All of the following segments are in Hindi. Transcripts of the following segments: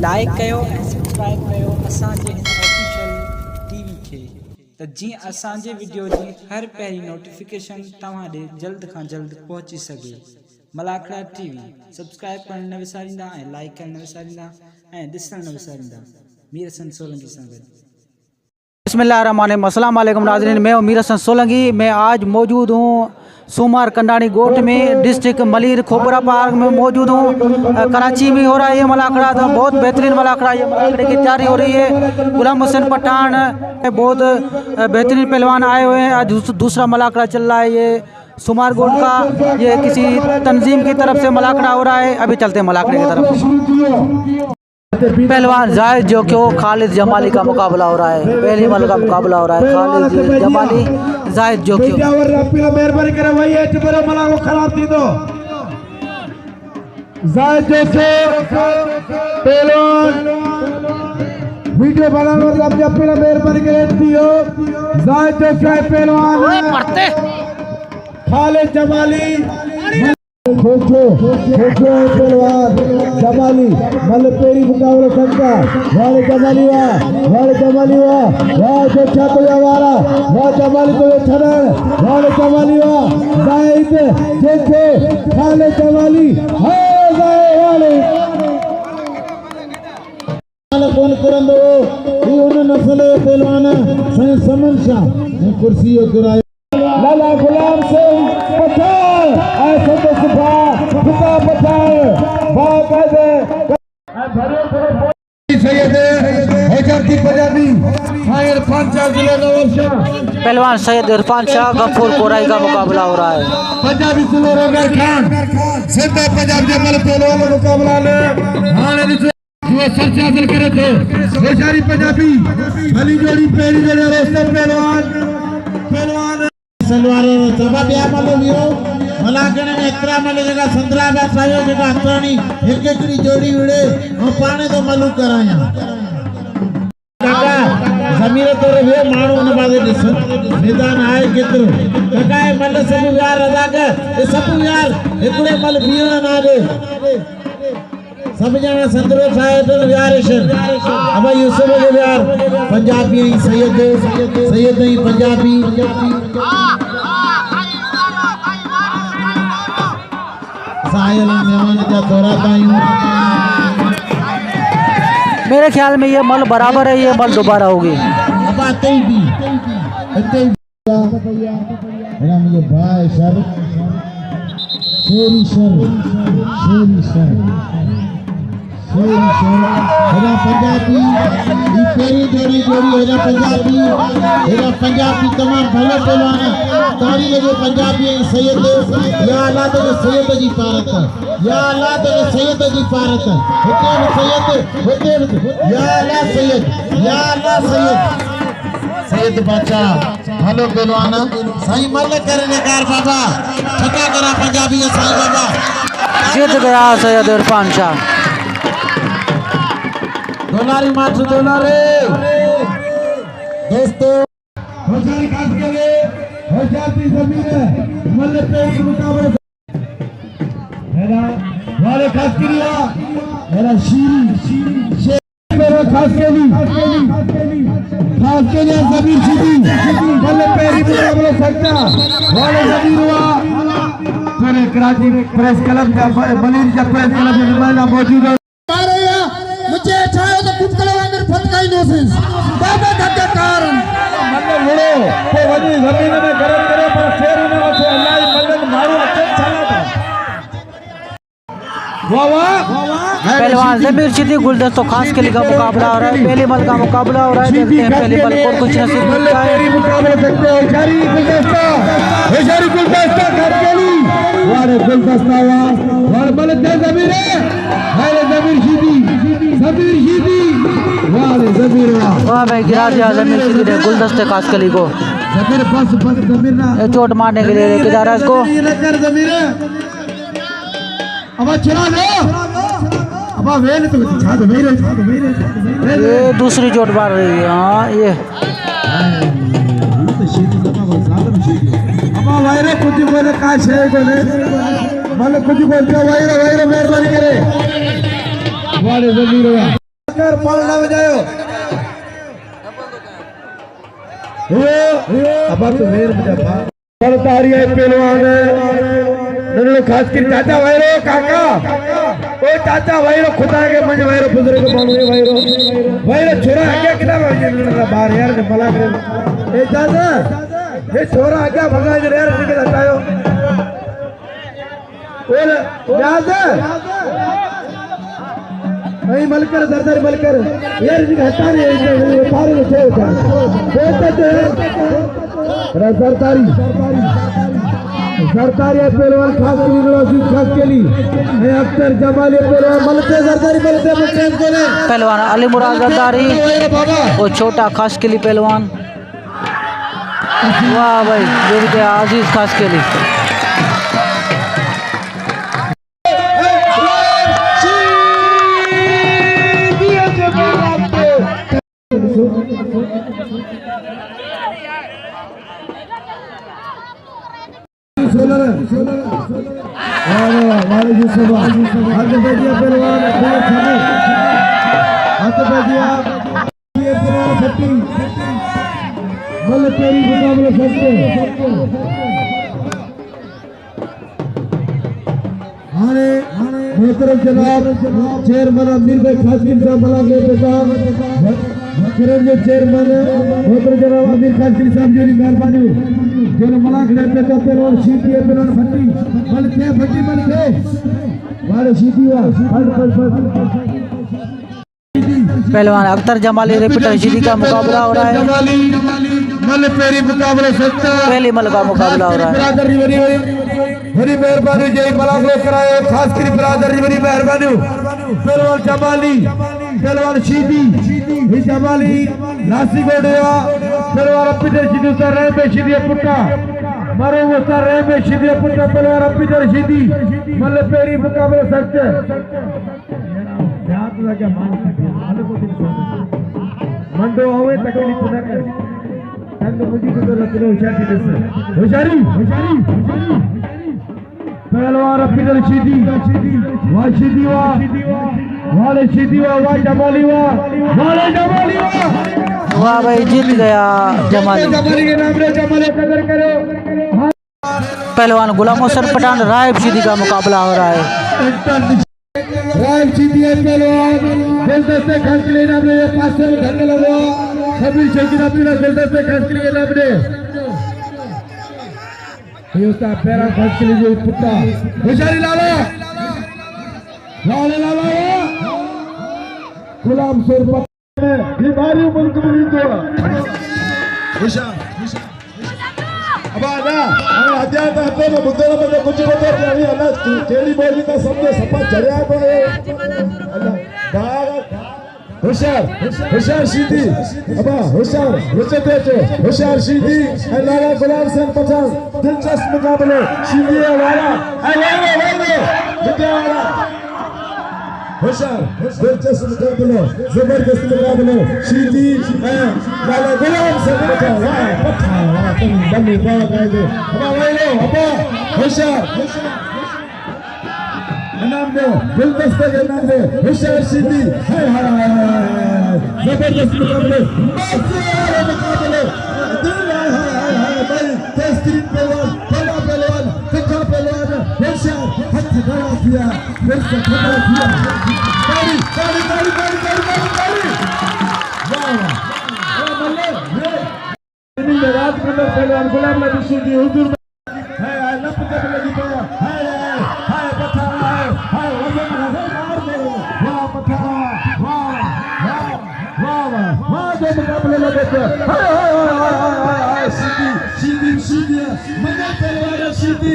लाइक कयो ऐं सब्सक्राइब कयो असांजे हिन ऑफिशियल टीवी खे त जीअं असांजे वीडियो जी हर पहिरीं नोटिफिकेशन तव्हां ॾे जल्द खां जल्द पहुची सघे। मलाखड़ा टीवी सब्सक्राइब करण न विसारींदा ऐं लाइक करण न विसारींदा ऐं ॾिसण न विसारींदा। मीर हसन सोलंकी सां गॾु। बिस्मिल्लाहिर्रहमानिर्रहीम, अस्सलाम वालेकुम नाज़रीन, मैं हूं मीर हसन सोलंकी। मैं आज मौजूद हूँ सुमार कंडानी गोट में, डिस्ट्रिक्ट मलिर खोपरा पार्क में मौजूद हूँ। कराची में हो रहा है ये मलाखड़ा, तो बहुत बेहतरीन मलाखड़ा, ये मलाखड़े की तैयारी हो रही है। गुलाम हुसैन पठान बहुत बेहतरीन पहलवान आए हुए हैं। आज दूसरा मलाखड़ा चल रहा है ये सुमार गोट का। ये किसी तंजीम की तरफ से मलाखड़ा हो रहा है। अभी चलते हैं मलाखड़े की तरफ। पहलवान जाहिद जोक्यो खालिद जमाली का मुकाबला हो रहा है। पहली मल का मुकाबला हो रहा है खालिद जमाली जाहिद जोक्यो। मेहरबानी करे वही है जो मला को खराब थी दो जाहिद जोक्यो पहलवान वीडियो बनाने वाले अपनी अपनी मेहरबानी करे दियो। जाहिद जोक्यो पहलवान पढ़ते खालिद जमाली पहलवान जमाली मल पेरी मुकाबला संका वाले जमाली वाह जो छातो वाला वाह जमाली को छड़न वाले जमाली वाह जाहिद जेके खाले जमाली हाय वाले कौन करंदो ई उन नस्ल पहलवान सही समन शाह कुर्सी दुराई लाला गुलाम सिंह पठान ऐसे तो सुबह फुका पठान बाकायदे सैयद हजरती पंजाबी इरफान शाह जिले नवाबशाह पहलवान सैयद इरफान शाह गफूर कोराई का मुकाबला हो रहा है। पंजाबी जिले रोगर खान सिद्धा पंजाब के मल पहलवान मुकाबला ले हां जो सर हासिल करे थे बेचारी पंजाबी भली जोड़ी पहली जोड़ी रोस्टर पहलवान सलवार सबब या मल वियो मलागण में इतरा मल जगह संद्रा बा सायो जगह हथरानी एक एकड़ी जोड़ी उड़े और पाने तो मलू कराया काका जमीर तो वे माणो न बादे दिस मैदान आए केतरो काका मल सब यार अदा कर ये सब यार एकड़े मल बीण ना दे सब जना संदरो सायद व्यारेशन अब यूसुफ के यार पंजाबी सैयद ही पंजाबी साहिल मेहमान का दौरा तायूं। मेरे ख्याल में ये मल बराबर है, ये मल दोबारा होगी। अब आते ही मेरा मुझे भाई सर हेरा पंजाबी ई पेरी जोड़ी हेरा पंजाबी तमाम भलो पहलवान तारी लगे पंजाबी सैयद या अल्लाह तो सैयद जी पारत या अल्लाह तो सैयद जी पारत होते या अल्लाह सैयद बादशाह भलो पहलवान साईं मल करने कार बाबा ठका करा पंजाबी साईं बाबा जीत गया सैयद इरफान शाह। डोलारी मात्र डोलारे दोस्तों होशियारी खास के लिए होशियारी जमीन है मल पे मुकाबले मेरा वाले खास के लिए मेरा शीरी मेरा खास के लिए जमीन शीरी मल पे मुकाबले सकता वाले जमीन हुआ मेरे कराची प्रेस क्लब का मलिर का प्रेस क्लब में नुमाइंदा मौजूद है। मुझे चाहे तो कुछ करो अंदर फटकाई नोसिस बाबा धक्के कारण मतलब मुड़ो तो वही जमीन में गरम करे पर शेर ने वसे अल्लाह मदद मारो अच्छे चला था वाह पहलवान जमीर सिद्दी गुलदस्तों खास के लिए का मुकाबला हो रहा है। पहली मल का मुकाबला हो रहा है। देखते हैं पहली मल को कुछ नसीब मिलता है। मुकाबला सकते हो जारी गुलदस्ता कर के लिए वाले गुलदस्ता वाले बल दे जमीर है जमीर सीधी वाले जमीर वाह भाई गिरा दिया जमीर सिद्दी ने गुलदस्ते खास कली को। जमीर बस जमीर ना चोट मारने के लिए लेके जा रहा है इसको। जमीर अब चला लो अब वेल तो छा दो मेरे ये दूसरी चोट मार रही है। हाँ ये तो शीत का अब वायरे कुछ बोले का छे बोले मतलब कुछ बोलते वायरे मेहरबानी करे वाले जमीर कर पालना बजायो अब तो मेर बजा तारी है पहलवान नन्नो खास कर चाचा भाईरो काका ओ चाचा भाईरो खुदा के मंज भाईरो बुजुर्ग मानो है भाईरो छोरा आगे कितना बजे बाहर यार ने भला करे ए चाचा ये छोरा आगे भगा जे यार निकल हटायो ओले याद नहीं मलकर सरदार मलकर यार जी हटा रे सारे छे सरकारी पहलवान खास के लिए अख्तर जमाली पहलवान मलते सरदारी मलते पहलवान अली मुराद जरदारी और छोटा खास के लिए पहलवान। वाह भाई जुड़ गया अजीज खास के लिए। मोहतरम जनाब चेयरमैन अमीर भाई खासगिल साहब मला के बेटा जो चेयरमैन मोहतरम जनाब अमीर खासगिल साहब जी मेहरबानी जो मला के बेटा पहलवान सीधी पहलवान भट्टी मल के वाले सीधी पहलवान अख्तर जमाली रिपीटर सीधी का मुकाबला हो रहा है। मल पेरी मुकाबला सत्ता पहली मल का मुकाबला हो रहा है। बड़ी मेहरबानी जय मलागलो कराए खास करी बरादरी बड़ी मेहरबानी पहलवान जमाली पहलवान सीधी ही जमाली नासी गोडेवा पहलवान पीटर सीधी सर रहे पे सीधी पुट्टा मारो वो सर रहे पे सीधी पुट्टा पहलवान पीटर सीधी मल पेरी मुकाबला सच्चे याद लगा मान मंडो आवे तकलीफ न कर तंग मुझी को रतनो होशियारी पहलवान पीटर सीधी वाह सीधी वाले सीधी वाह जमाली वाह भाई जीत गया जमाली के नाम रे जमाली कदर करो। पहलवान गुलाम हुसैन पठान रायब सीधी का मुकाबला हो रहा है। रायब सीधी पहलवान दिलदस्ते खास के लिए नाम रे पास से ढंग लगा सभी शकीर अपना दिलदस्ते खास के लिए नाम रे ये उसका पैरा खास के लिए पुट्टा होशियारी लाला गुलाम सर बीमारी मुल्क में तोड़ा अब आना हमें हथियार तो ना बुद्धे ना बंदे कुछ बता नहीं अल्लाह केली बोली का सबने सपा चढ़िया को अल्लाह होशियार सीधी अब होशियार होशियार सीधी लाला गुलाम सिंह पठान दिलचस्प मुकाबले सीधी वाला होशियार दिलचस्प मुकाबले जबरदस्त मुकाबले सीधी लाला गुलाम सिंह पठान तुम बनी बात आएंगे अब होशियार नाम दो दिलदस्ते के नाम दो होशियार सीधी जबरदस्त मुकाबले भाई टेस्टिंग पहलवान बड़ा पहलवान फिका पहलवान होशियार हाथ खड़ा किया फिर से खड़ा किया ताली वाह रात के अंदर पहलवान गुलाम नबी सीधी हुजूर है लप के लगी पड़ा है पठा है वजन है मार दो वाह पठा वाह जो मुकाबले लगे थे सीधी मजा पहलवान सीधी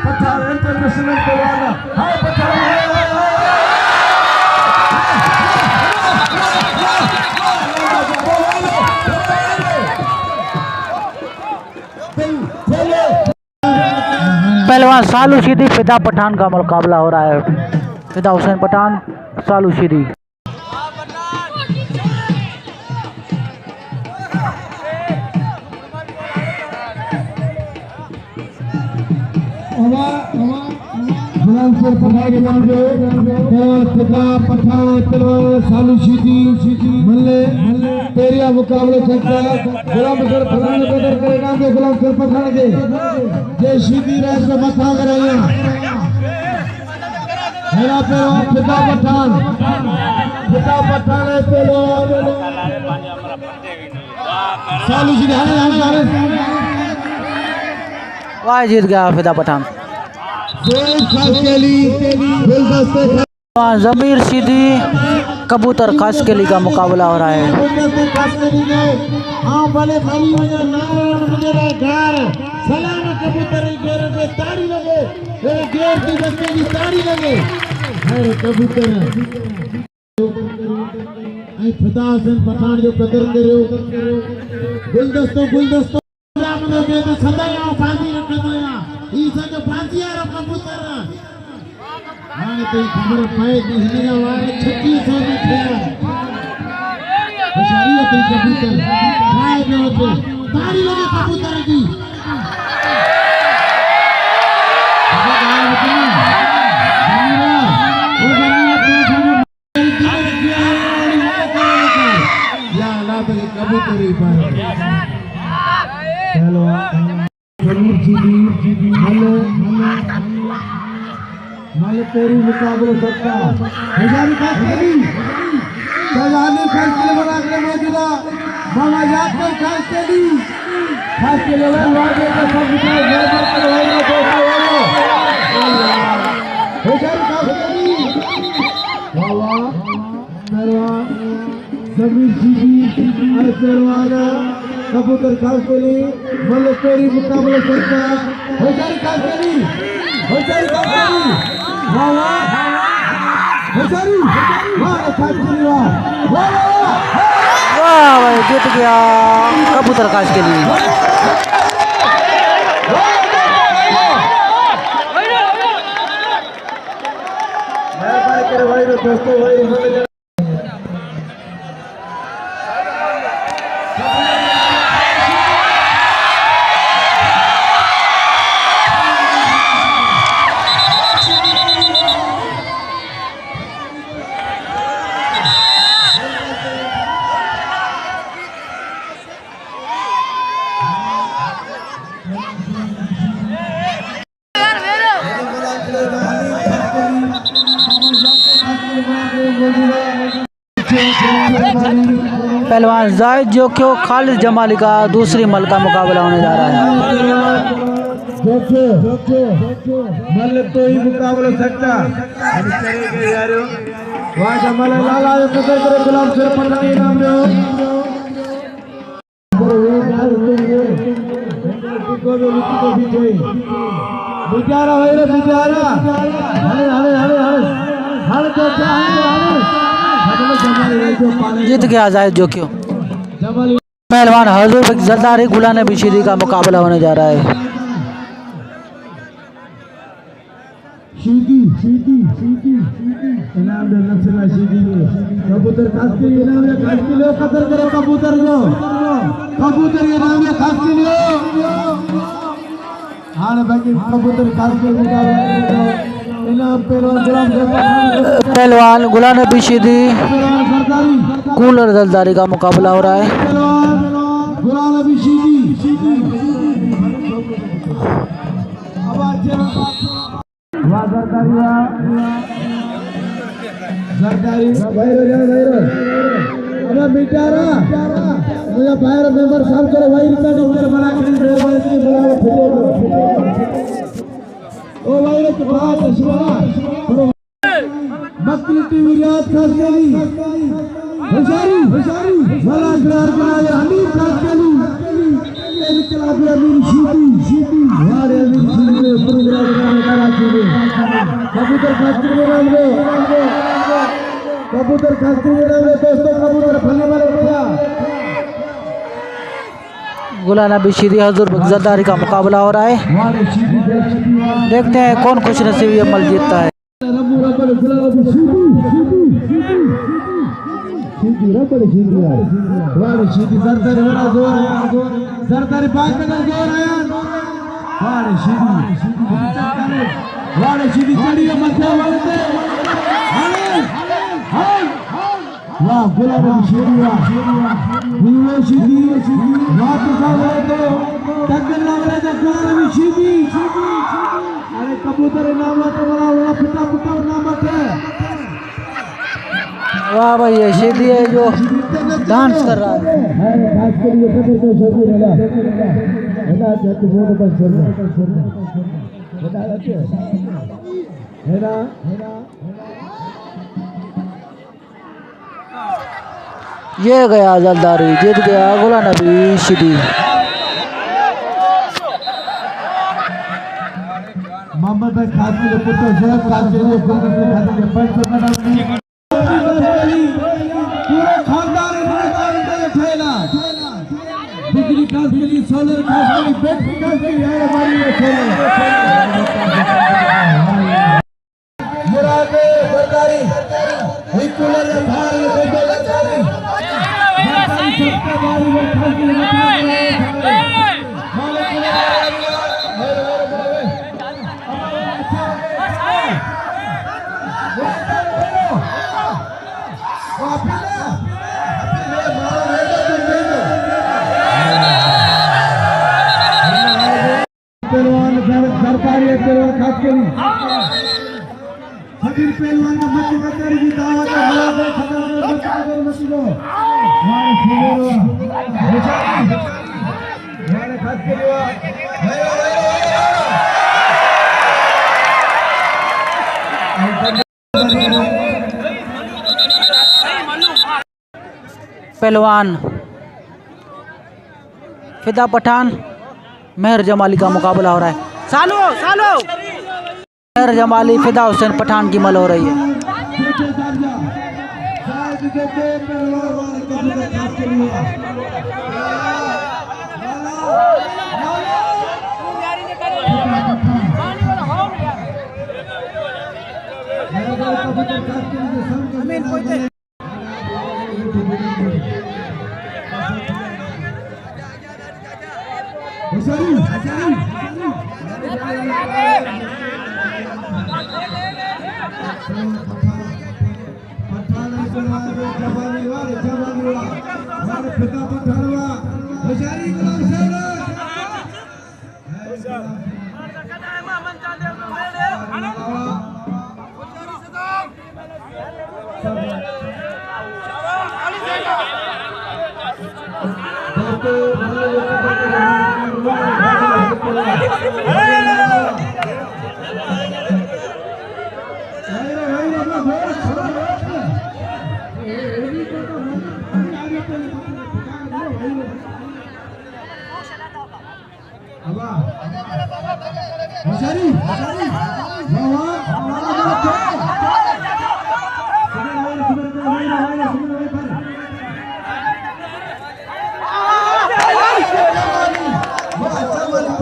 पठा इंटरनेशनल पहलवान हाय पठा पहलवान सालू सीधी फिदा पठान का मुकाबला हो रहा है। फिदा हुसैन पठान सालू सीधी। गुलाम से बनाए जाएंगे और पिता पठान तलवार सालू शीदी मल्ले तेरिया मुकाबले सकता गुलाम सर पठान कदर करेगा के गुलाम सर पठान के जय शीदी राज को मथा कराया मेरा पेरो पिता पठान है पेरो सालू शीदी हाने वाह जीत गया फिदा पठान। जमीर सीधी कबूतर खास के लिए का मुकाबला हो रहा है। पठान जो कदर करो गुलदस्तों गुलदस्तों सदाया फांसी रखदया ई सज फांसीयार कबूतर हाने तो खबर पाए कि हिनजा वाले 3600 में थया होशियारी तो कबूतर खाए जो तो ताड़ी लगे कबूतर की या अल्लाह तो कबूतर ही पाए हेलो जमीर जी हेलो मल तेरी मुकाबले सकता हजारी खास करी सजाने खास के बना के मौजूदा मामा याद को खास करी खास के लेवल वाले का सब कुछ घर पर करवाएगा तो हजारी खास करी वाला मेरा जमीर जी अरसरवाना कबूतर खास के लिए मल तेरी मुकाबले सकता हजारी खास करी वाला हजारी वाह खास करी वाह भाई जीत गया कबूतर खास के लिए। पहलवान जायद जोखियो खालिद जमाली का दूसरी मल का मुकाबला होने जा रहा है। मल तो ही मुकाबला सकता लाला गुलाम सर पठानी नाम बेचारा बेचारा जीत गया जायद जोखियो। पहलवान हजूर जरदारी गुलाम बिशीदी का मुकाबला होने जा रहा है। इनाम दे नक्सला शीदी कबूतर खास के इनाम दे खास के लो कदर करो कबूतर जो कबूतर इनाम दे खास के लो हां बाकी कबूतर खास के इनाम पहलवान गुलाम बिशीदी कूलर जरदारी का मुकाबला हो रहा है। गुलाम बिशीदी सरकारी अब बेचारा मुझे बाहर मेंबर साहब करो भाई इतना डॉक्टर बना के ओ भाई रे बात सुना मक्की टीवी रात खास करी होशियारी वाला करार कराया हनीफ खास करी इनकलाब अमीर शीदी हमारे अमीर शीदी प्रोग्राम करा शीदी कबूतर खास करी नाम दो कबूतर खास करी नाम दो दोस्तों कबूतर फलने वाले भैया गुलाम बिशीदी हजूर जरदारी का मुकाबला हो रहा है। देखते हैं कौन खुश नसीब ये मल जीतता है। सरदारी वाले सीधी चढ़ी है मध्य वाले पे वाह गुलाब शेरी वाह ये सीधी बात साहब तो टक्कर लग रहा है गुलाब सीधी अरे कबूतर नाम तो बड़ा पिता पिता नाम है। वाह भाई ये सीधी है जो डांस कर रहा है। खास कर ये खबर तो जरूर है ना तो वो तो बस जरूर है ना ये गया जलदारी जीत गया गुलाम नबी सीधी। मोहम्मद भाई खास के पुत्र जय खास के गुलाम के खाते के पंच पूरा खानदान ठेला बिजली खास के लिए सोलर खास के लिए बेट खास के लिए हमारी ये सोलर मुराद सरकारी एक कूलर भार ये बेटे सरकारी सबसे बड़ी वो खास के लिए पहलवान सरकारी पहलवान खास के लिए फकीर पहलवान का मत कतर की दावत है बड़ा बड़ा खतर मत लो हमारे सुबह हमारे खास के लिए पहलवान फिदा पठान मेहर जमाली का मुकाबला हो रहा है। सालो सालो मेहर जमाली फिदा हुसैन पठान की मल हो रही है।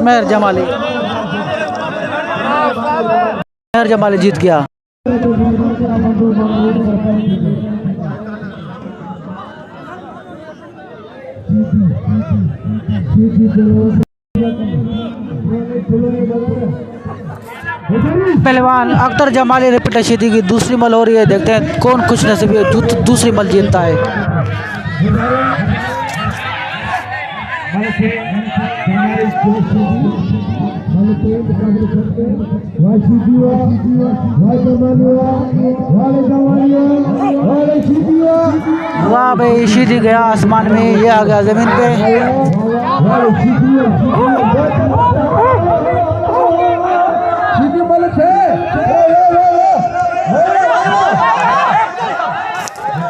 मेहर जमाली जीत गया। पहलवान अख्तर जमाली रिपीटर सीधी की दूसरी मल हो रही है। देखते हैं कौन कुछ नसीब है दूसरी मल जीतता है। वाह भाई सीधी गया आसमान में, ये आ गया जमीन पे।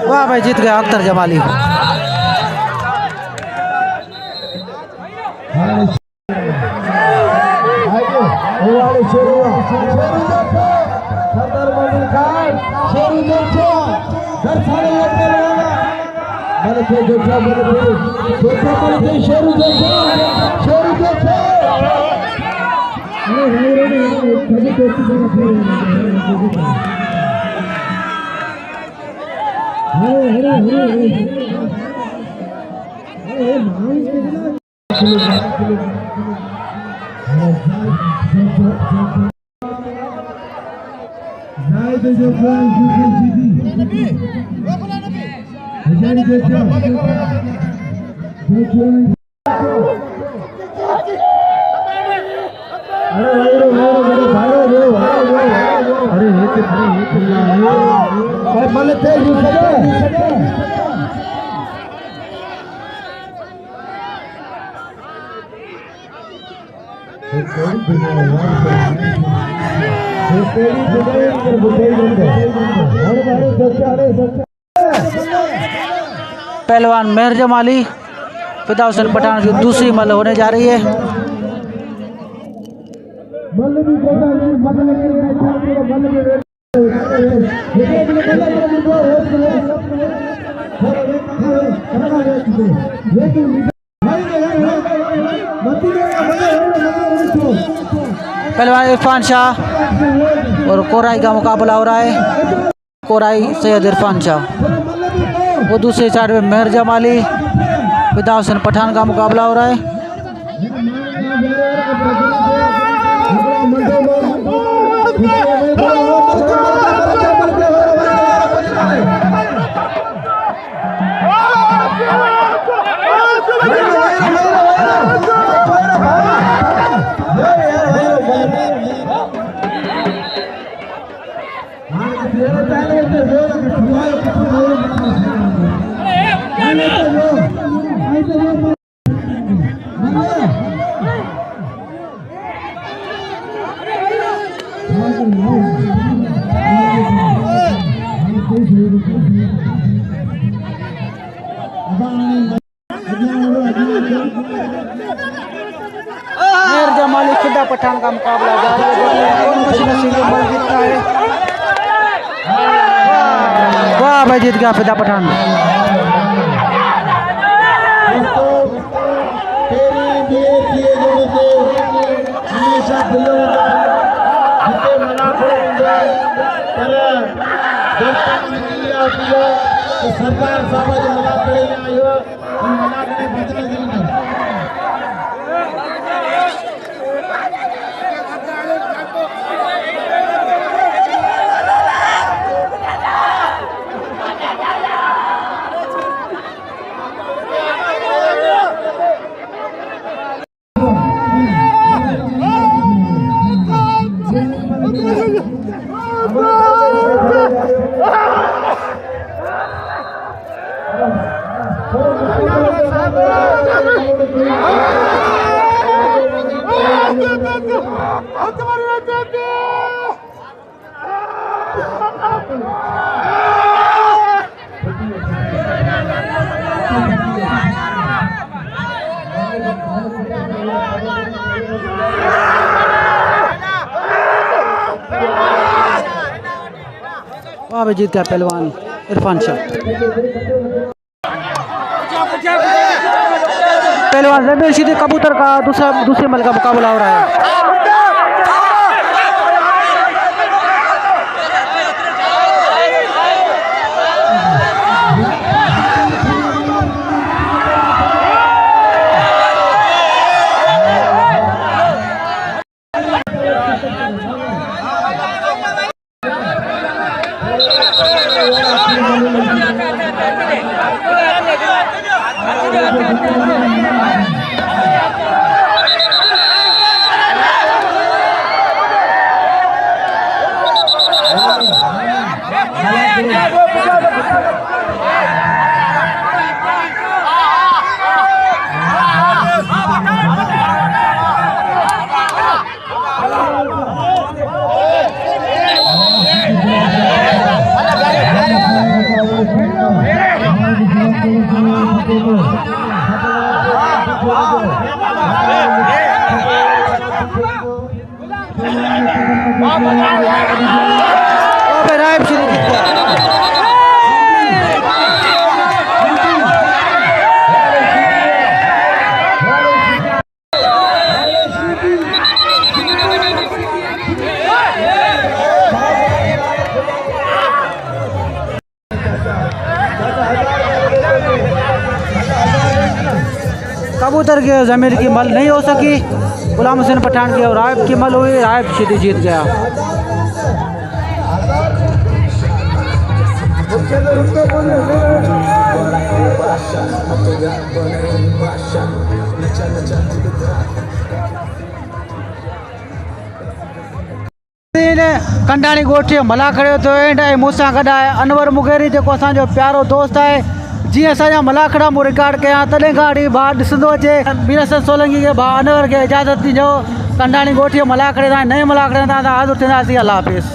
वाह भाई जीत गया अख्तर जमाली। पहलवान मेहर जमाली फिदा हुसैन पठान की दूसरी मल्ल होने जा रही है। पहलवान इरफान शाह और कोराई का मुकाबला हो रहा है। कोराई सैयद इरफान शाह, वो दूसरी साइड में मेहर जमाली फिदा हुसैन पठान का मुकाबला हो रहा है। मेहर जमाली फिदा पठान का मुकाबला जारी है। वाह भाई, जीत गया फिदा पठान। सरकार साहब जो मना करे आयो मना करे बचने देना। वहाँ पे जीत गया पहलवान इरफान शाह। पहलवान जमीर सीधे कबूतर का दूसरे मल का मुकाबला हो रहा है। कबूतर के ज़मीर की मल नहीं हो सकी। गुलाम हुसैन पठान की और रायब की मल हुई। रायब सीधी जीत गया। कंडाणी ॻोठ मला खड़े थियो एंड मूंसां गॾु आहे अनवर मुगेरी जेको असांजो प्यारो दोस्त आहे। जीअं असांजा मलाखड़ा मूं रिकॉर्ड कया तॾहिं खां वठी भाउ ॾिसंदो अचे मीरसन सोलंकी खे भाउ अनवर खे इजाज़त ॾिजो। कंडाणी ॻोठ मलाखड़े सां नए मलाखड़े सां हाज़िर थींदासीं। अल्लाह हाफ़िज़।